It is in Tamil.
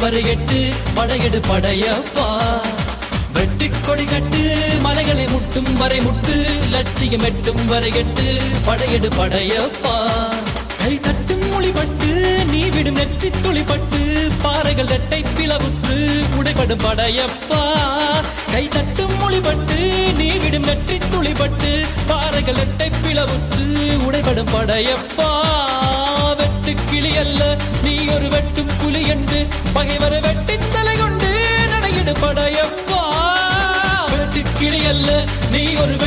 வரை எட்டு படையெடு படையப்பா. வெட்டி கொடி கட்டு மலைகளை முட்டும் வரை முட்டு லட்சியம் எட்டும் வரை எட்டு படையெடு படையப்பா. கை தட்டும் மொழிபட்டு நீ விடும் நெற்றி துளிப்பட்டு பாறைகள் ரெட்டை பிளவுற்று உடைபடும் படையப்பா. கை தட்டும் மொழிபட்டு நீ விடும் நெற்றி துளிப்பட்டு பாறைகள் ரெட்டை பிளவுற்று உடைபடும் படையப்பா. வெட்டு கிளி அல்ல நீ ஒரு வெட்டும் புலி என்று பகைவரை வெட்டி தலை கொண்டு நடையிடு படையப்பா. வெட்டு கிளி அல்ல நீ ஒரு